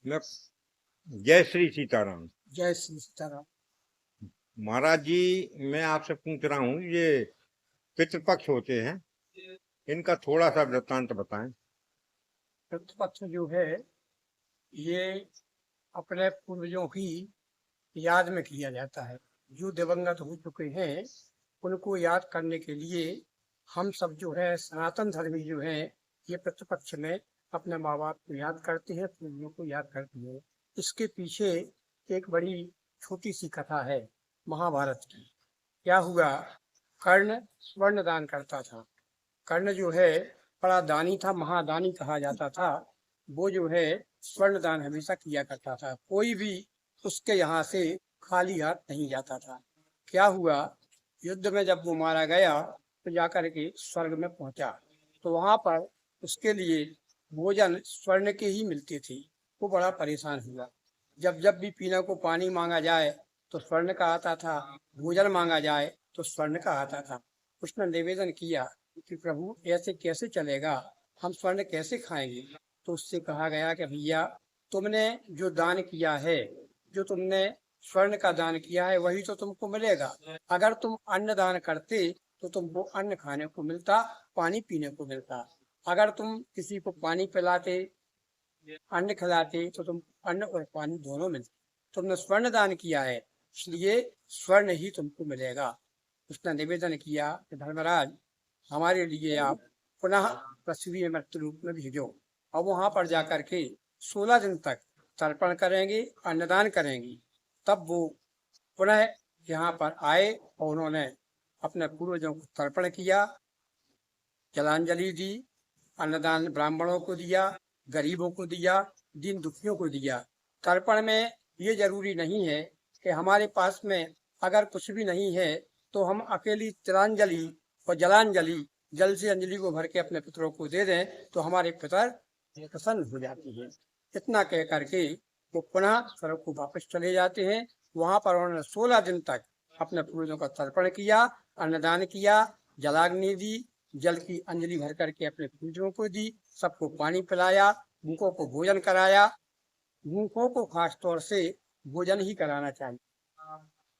मैं जय श्री सीताराम। जय श्री सीताराम। महाराज जी, मैं आपसे पूछ रहा हूँ, ये पितृपक्ष होते हैं, इनका थोड़ा सा वृत्तांत बताएं। पितृपक्ष जो है ये अपने पूर्वजों की याद में किया जाता है। जो दिवंगत हो चुके हैं उनको याद करने के लिए हम सब जो है सनातन धर्मी जो है ये पितृपक्ष में अपने माँ बाप को याद करते हैं, पूर्वजों को याद करते हैं। इसके पीछे एक बड़ी छोटी सी कथा है महाभारत की। क्या हुआ, कर्ण स्वर्ण दान करता था। कर्ण जो है बड़ा दानी था, महादानी कहा जाता था। वो जो है स्वर्ण दान हमेशा किया करता था, कोई भी उसके यहाँ से खाली हाथ नहीं जाता था। क्या हुआ, युद्ध में जब वो मारा गया तो जाकर के स्वर्ग में पहुंचा तो वहां पर उसके लिए भोजन स्वर्ण के ही मिलते थे। वो बड़ा परेशान हुआ। जब जब भी पीने को पानी मांगा जाए तो स्वर्ण का आता था, भोजन मांगा जाए तो स्वर्ण का आता था। उसने निवेदन किया कि प्रभु ऐसे कैसे चलेगा, हम स्वर्ण कैसे खाएंगे। तो उससे कहा गया कि भैया तुमने जो दान किया है, जो तुमने स्वर्ण का दान किया है वही तो तुमको मिलेगा। अगर तुम अन्न दान करते तो तुमको अन्न खाने को मिलता, पानी पीने को मिलता। अगर तुम किसी को पानी पिलाते, अन्न खिलाते तो तुम अन्न और पानी दोनों मिलते। तुमने स्वर्ण दान किया है इसलिए स्वर्ण ही तुमको मिलेगा। उसने निवेदन किया कि धर्मराज हमारे लिए आप पुनः पृथ्वी मृत्यु रूप में भेजो और वहां पर जाकर के 16 दिन तक तर्पण करेंगे, अन्नदान करेंगे। तब वो पुनः यहाँ पर आए और उन्होंने अपने पूर्वजों को तर्पण किया, जलांजलि दी, अन्नदान ब्राह्मणों को दिया, गरीबों को दिया, दीन दुखियों को दिया। तर्पण में ये जरूरी नहीं है कि हमारे पास में अगर कुछ भी नहीं है तो हम अकेली तिलांजलि और जलांजलि, जल से अंजलि को भर के अपने पितरों को दे दें तो हमारे पितर प्रसन्न हो जाते हैं। इतना कह करके वो पुनः स्वर्ग को वापस चले जाते हैं। वहां पर उन्होंने 16 दिन तक अपने पूर्वजों का तर्पण किया, अन्नदान किया, जलाग्नि दी, जल की अंजलि भर करके अपने पूर्वजों को दी, सबको पानी पिलाया, भूखों को भोजन कराया। भूखों को खास तौर से भोजन ही कराना चाहिए।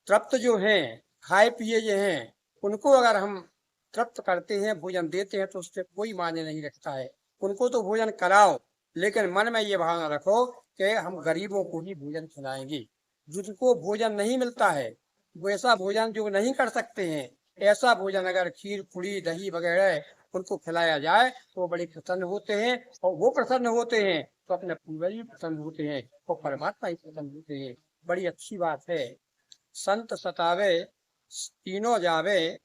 तृप्त जो हैं, खाए पिए जो हैं, उनको अगर हम तृप्त करते हैं, भोजन देते हैं तो उससे कोई मायने नहीं रखता है। उनको तो भोजन कराओ, लेकिन मन में ये भावना रखो कि हम गरीबों को ही भोजन खिलाएंगे। जिनको भोजन नहीं मिलता है, वो ऐसा भोजन जो नहीं कर सकते हैं, ऐसा भोजन अगर खीर पूड़ी दही वगैरह उनको खिलाया जाए तो वो बड़े प्रसन्न होते हैं। और वो प्रसन्न होते हैं तो अपने पूर्वज भी प्रसन्न होते हैं, वो परमात्मा ही प्रसन्न होते हैं। बड़ी अच्छी बात है। संत सतावे तीनों जावे,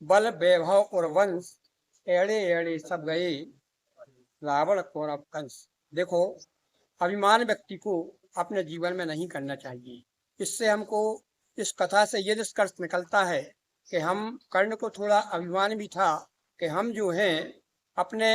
बल वैभव और वंश, एड़े एड़े सब गए, रावण कौरव कंस। देखो, अभिमान व्यक्ति को अपने जीवन में नहीं करना चाहिए। इससे हमको इस कथा से ये निष्कर्ष निकलता है कि हम कर्ण को थोड़ा अभिमान भी था कि हम जो हैं अपने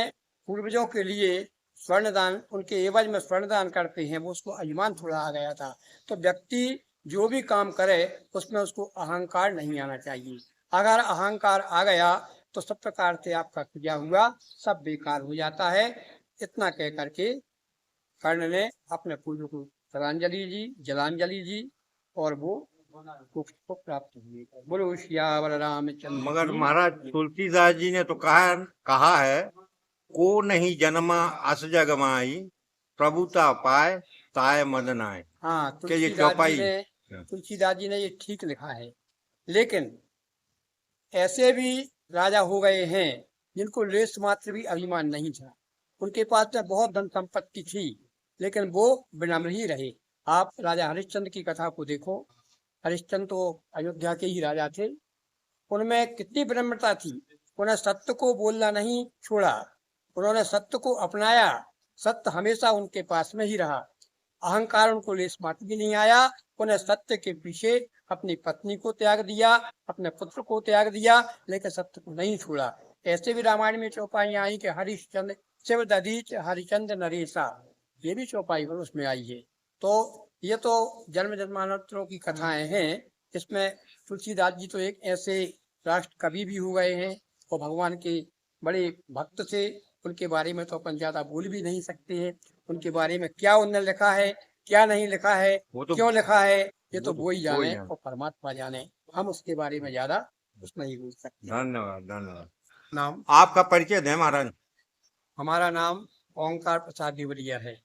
पूर्वजों के लिए स्वर्ण दान, उनके एवज में स्वर्ण दान करते हैं, वो उसको अभिमान थोड़ा आ गया था। तो व्यक्ति जो भी काम करे उसमें उसको अहंकार नहीं आना चाहिए। अगर अहंकार आ गया तो सब प्रकार से आपका किया हुआ सब बेकार हो जाता है। इतना कह करके कर्ण ने अपने पूर्व को श्रद्धांजलि दी, जलांजलि दी और वो मोक्ष को प्राप्त हुए। बोलो सियावर रामचंद्र मगर की। महाराज तुलसीदास जी ने तो कहा है, को नहीं जन्मा अस जग माई, प्रभुता पाए ताय मदन आए। हाँ, क्या ये चौपाई? तुलसीदास जी ने ये ठीक लिखा है। लेकिन ऐसे भी राजा हो गए हैं जिनको लेश मात्र भी अभिमान नहीं था। उनके पास में बहुत धन संपत्ति थी लेकिन वो विनम्र ही रहे। आप राजा हरिश्चंद्र की कथा को देखो। हरिश्चंद्र तो अयोध्या के ही राजा थे। उनमें कितनी विनम्रता थी। उन्हें सत्य को बोलना नहीं छोड़ा, उन्होंने सत्य को अपनाया। सत्य हमेशा उनके पास में ही रहा। अहंकार उनको लेश मात्र भी नहीं आया। उन्हें सत्य के पीछे अपनी पत्नी को त्याग दिया, अपने पुत्र को त्याग दिया, लेकिन सत्य को नहीं छोड़ा। ऐसे भी रामायण में चौपाइयां आई कि हरिश्चंद्र शिव दधीच हरिचंद्र नरेशा, ये भी चौपाई उसमें आई है। तो ये तो जन्म जन्मांतरों की कथाएं हैं। इसमें तुलसीदास जी तो एक ऐसे राष्ट्र कवि भी हो गए हैं और भगवान के बड़े भक्त थे। उनके बारे में तो अपन ज्यादा बोल भी नहीं सकते हैं। उनके बारे में क्या उन्होंने लिखा है, क्या नहीं लिखा है, वो तो क्यों लिखा है, ये वो तो तो वो ही जाने जाने। और परमात्मा जाने। हम उसके बारे में ज्यादा कुछ नहीं बोल सकते। धन्यवाद धन्यवाद। नाम, आपका परिचय दें महाराज। हमारा नाम ओंकार प्रसाद देवरिया है।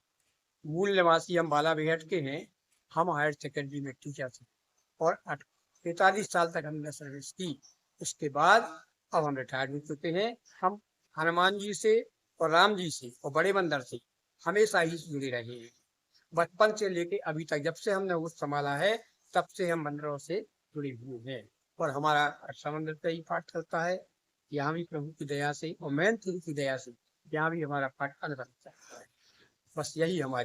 मूल निवासी हम बालाबेहट के हैं। हम हायर सेकेंडरी में टीचर थे और 45 साल तक हमने सर्विस की। उसके बाद अब हम रिटायर्ड हो चुके हैं। हम हनुमान जी से और राम जी से और बड़े बंदर से हमेशा ही जुड़े रहे हैं। बचपन से लेके अभी तक, जब से हमने वो संभाला है, तब से हम बंदरों से जुड़े हुए हैं। और हमारा समुद्र का ही पाठ चलता है। यहाँ भी प्रभु की दया से और मैन की दया से यहाँ भी हमारा पाठ अनबन चलता है। बस यही हमारी